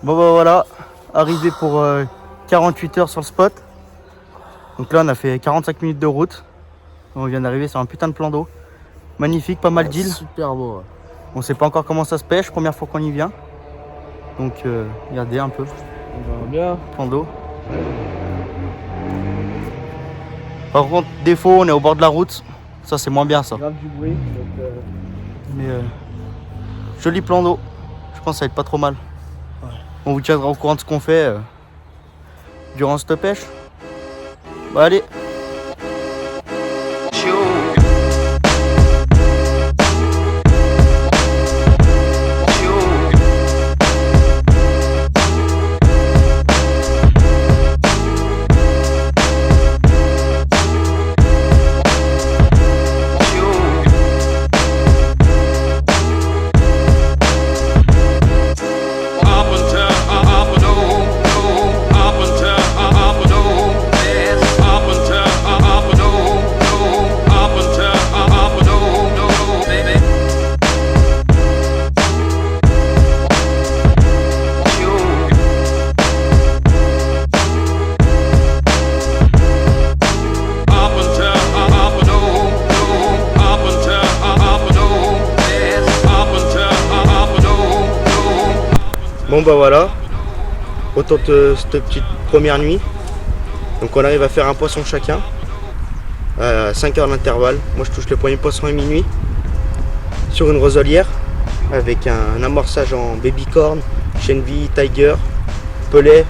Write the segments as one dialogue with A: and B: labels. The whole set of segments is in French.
A: Bon bah voilà, arrivé pour 48 heures sur le spot. Donc là on a fait 45 minutes de route. On vient d'arriver sur un putain de plan d'eau. Magnifique, pas mal d'îles.
B: Super beau. Ouais.
A: On sait pas encore comment ça se pêche, première fois qu'on y vient. Donc regardez un peu.
B: On verra bien.
A: Plan d'eau. Par contre, défaut, on est au bord de la route. Ça c'est moins bien ça.
B: Grave du bruit. Donc,
A: Mais joli plan d'eau. Je pense que ça va être pas trop mal.
B: Ouais.
A: On vous tiendra au courant de ce qu'on fait durant cette pêche. Bah allez. Bon bah voilà, autant de cette petite première nuit. Donc on arrive à faire un poisson chacun, à 5 heures d'intervalle. Moi je touche le premier poisson à minuit, sur une roselière, avec un amorçage en baby corn, chenille, tiger, pelet,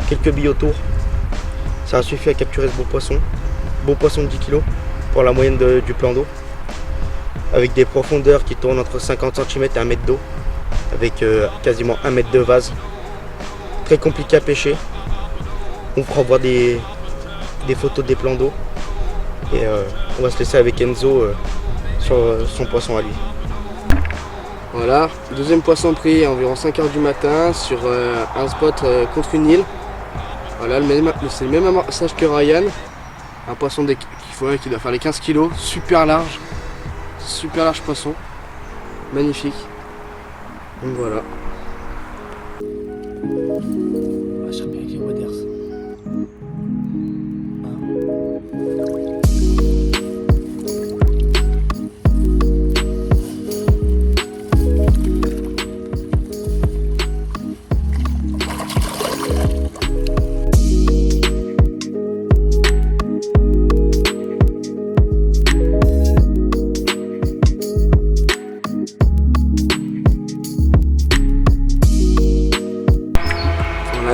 A: quelques billes autour. Ça a suffi à capturer ce beau poisson de 10 kg pour la moyenne du plan d'eau, avec des profondeurs qui tournent entre 50 cm et 1 mètre d'eau, avec quasiment 1 mètre de vase. Très compliqué à pêcher. On fera voir des photos des plans d'eau. Et on va se laisser avec Enzo sur son poisson à lui.
B: voilà, deuxième poisson pris à environ 5 h du matin sur un spot contre une île. Voilà, c'est le même amorçage que Ryan. Un poisson qui doit faire les 15 kg, super large poisson, magnifique. Donc voilà. J'aime bien les waders.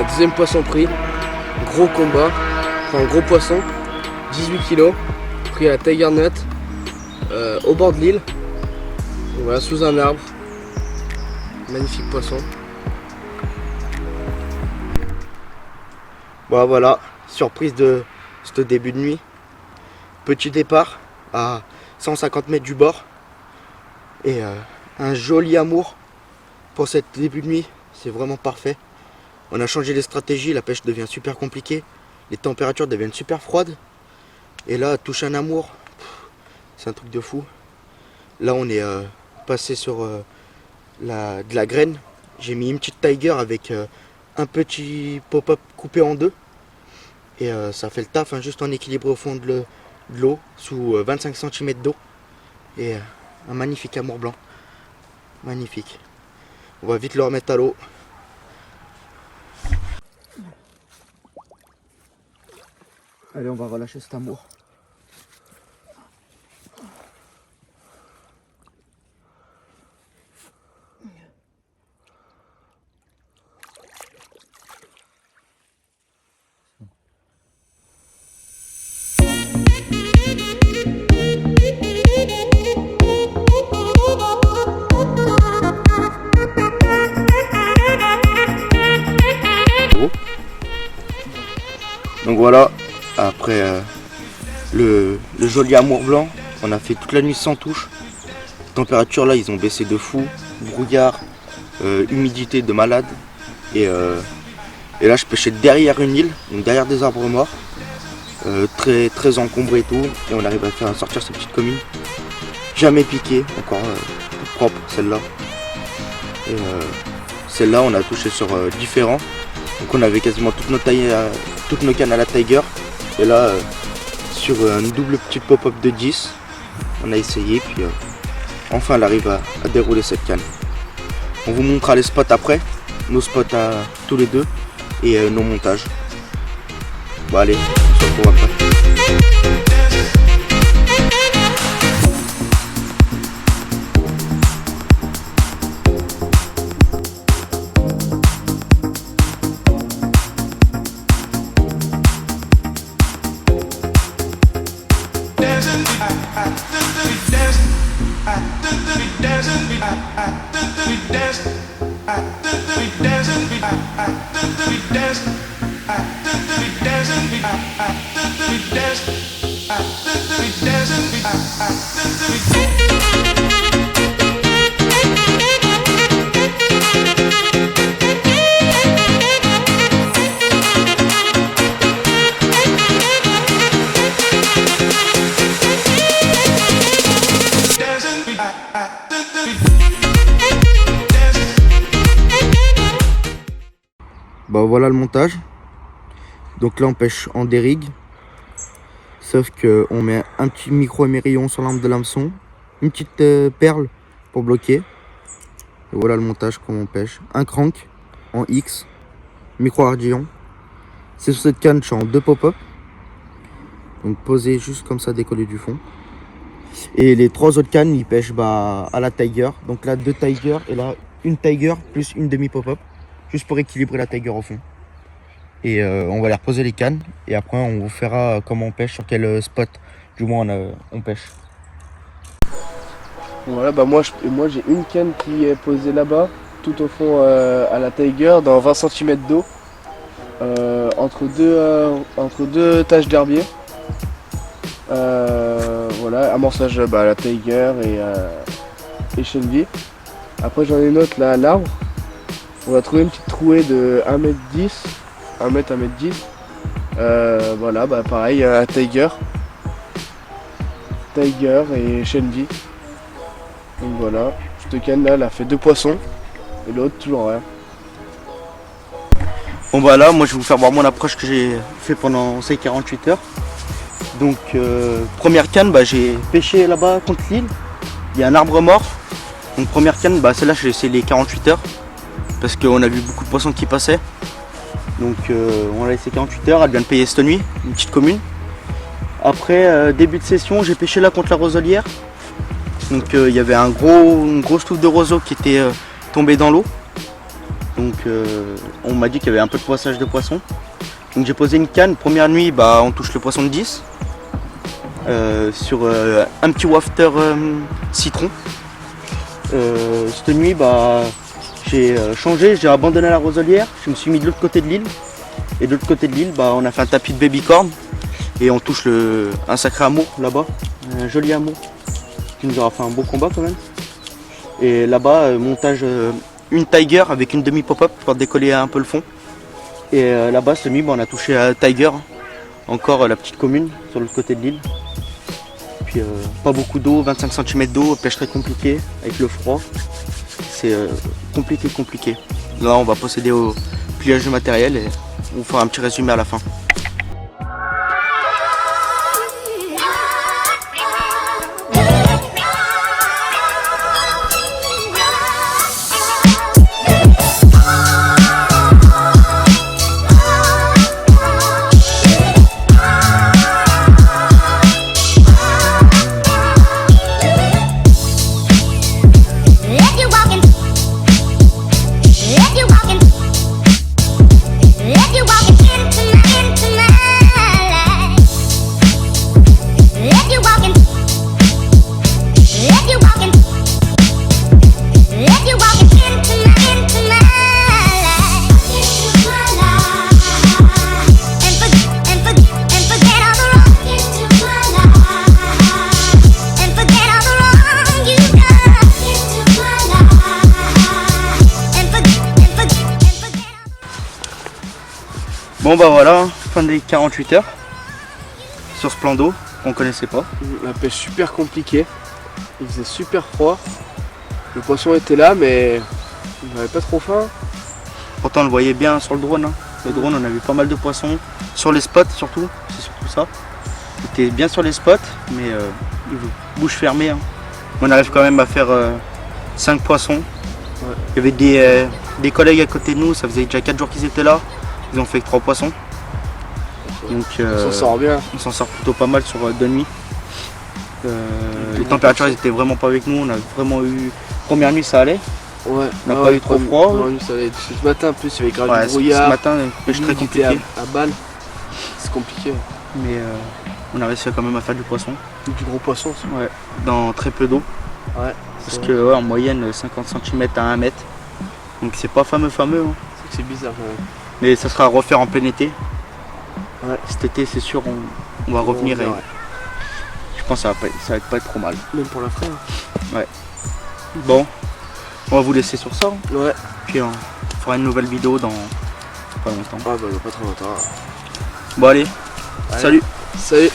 B: Deuxième poisson pris, gros combat, enfin gros poisson, 18 kg, pris à la Tiger Nut, au bord de l'île, voilà, sous un arbre, magnifique poisson.
A: Bon voilà, surprise de ce début de nuit. Petit départ à 150 mètres du bord et un joli amour pour cette début de nuit, c'est vraiment parfait. On a changé les stratégies, la pêche devient super compliquée, les températures deviennent super froides. Et là, touche un amour, c'est un truc de fou. Là, on est passé sur de la graine. J'ai mis une petite tiger avec un petit pop-up coupé en deux. Et ça fait le taf, hein, juste en équilibré au fond de l'eau, sous 25 cm d'eau. Et un magnifique amour blanc. Magnifique. On va vite le remettre à l'eau. Allez, on va relâcher cet amour. Donc voilà, après le joli amour blanc, on a fait toute la nuit sans touche. Température là, ils ont baissé de fou, brouillard, humidité de malade. Et là, je pêchais derrière une île, donc derrière des arbres morts, très encombré et tout. Et on arrive à faire sortir ces petites communes. Jamais piqué, encore toute propre celle-là. Et Celle-là, on a touché sur différents. Donc on avait quasiment toutes nos cannes à la Tiger. Et là, sur une double petite pop-up de 10, on a essayé, puis enfin elle arrive à dérouler cette canne. On vous montrera les spots après, nos spots à tous les deux et nos montages. Bon allez, on se retrouve après. Bah voilà le montage. Donc là on pêche en dérigue. Sauf que on met un petit micro émerillon sur l'arme de l'hameçon. Une petite perle pour bloquer. Et voilà le montage comment on pêche. Un crank en X. Micro ardillon. C'est sur cette canne, je suis en 2 pop-up. Donc posé juste comme ça, décollé du fond. Et les 3 autres cannes, ils pêchent à la Tiger. Donc là 2 Tiger et là une Tiger plus une demi pop-up. Juste pour équilibrer la Tiger au fond. Et on va aller reposer les cannes. Et après on vous fera comment on pêche, sur quel spot du moins on pêche.
B: Voilà, bah moi j'ai une canne qui est posée là-bas, tout au fond à la Tiger, dans 20 cm d'eau, entre deux taches d'herbier. Voilà, amorçage à la Tiger et Shenvi. Après j'en ai une autre là à l'arbre. On va trouver une petite trouée de 1m10, 1m10. Voilà, bah pareil, à Tiger et Shenvi. Donc voilà, cette canne là, elle a fait 2 poissons et l'autre toujours rien.
A: Bon bah là, moi je vais vous faire voir mon approche que j'ai fait pendant ces 48 heures. Donc première canne, j'ai pêché là-bas contre l'île. Il y a un arbre mort. Donc première canne, celle-là j'ai laissé les 48 heures. Parce qu'on a vu beaucoup de poissons qui passaient. Donc on a laissé 48 heures, elle vient de payer cette nuit, une petite commune. Après début de session, j'ai pêché là contre la roselière. Donc il y avait une grosse touffe de roseau qui était tombée dans l'eau. Donc on m'a dit qu'il y avait un peu de poissage de poissons. Donc j'ai posé une canne, première nuit on touche le poisson de 10. Sur un petit wafter citron. Cette nuit j'ai changé, j'ai abandonné la roselière, je me suis mis de l'autre côté de l'île. Et de l'autre côté de l'île, on a fait un tapis de baby corn. Et on touche un sacré amour là-bas, un joli amour, qui nous aura fait un beau combat quand même. Et là-bas, montage une Tiger avec une demi pop-up pour décoller un peu le fond. Et là-bas, cette nuit, on a touché à Tiger, encore la petite commune sur l'autre côté de l'île. Puis pas beaucoup d'eau, 25 cm d'eau, pêche très compliquée avec le froid. C'est compliqué. Là on va procéder au pliage du matériel et on vous fera un petit résumé à la fin. Bon voilà, fin des 48 heures sur ce plan d'eau qu'on connaissait pas.
B: La pêche super compliquée, il faisait super froid. Le poisson était là mais il n'avait pas trop faim.
A: Pourtant on le voyait bien sur le drone. Hein. Le drone, on a vu pas mal de poissons. Sur les spots surtout, c'est surtout ça. On était bien sur les spots, mais bouche fermée. Hein. On arrive quand même à faire 5 poissons.
B: Ouais.
A: Il y avait des collègues à côté de nous, ça faisait déjà 4 jours qu'ils étaient là. Ils ont fait que 3 poissons. Donc
B: On s'en sort bien.
A: on s'en sort plutôt pas mal sur 2 nuits. Les températures elles étaient vraiment pas avec nous, on a vraiment eu. Première nuit ça allait,
B: Ouais.
A: on n'a pas eu trop froid.
B: Non, ça allait. Ce matin en plus il y avait grave
A: Ouais,
B: du brouillard.
A: ce matin c'est très compliqué.
B: À balle. C'est compliqué.
A: Mais on a réussi quand même à faire du poisson.
B: Du gros poisson aussi.
A: Ouais. Dans très peu d'eau.
B: Ouais.
A: Parce que en moyenne 50 cm à 1 mètre. Donc c'est pas fameux. Hein.
B: C'est que c'est bizarre quand même.
A: Mais ça sera à refaire en plein été.
B: Ouais.
A: Cet été c'est sûr on va revenir et
B: Ouais.
A: je pense que ça va pas être trop mal.
B: Même pour la frère.
A: Bon, on va vous laisser sur ça. Hein.
B: Ouais.
A: Puis on fera une nouvelle vidéo dans pas longtemps.
B: Ah bah pas trop longtemps.
A: Bon allez.
B: Allez.
A: Salut.
B: Salut.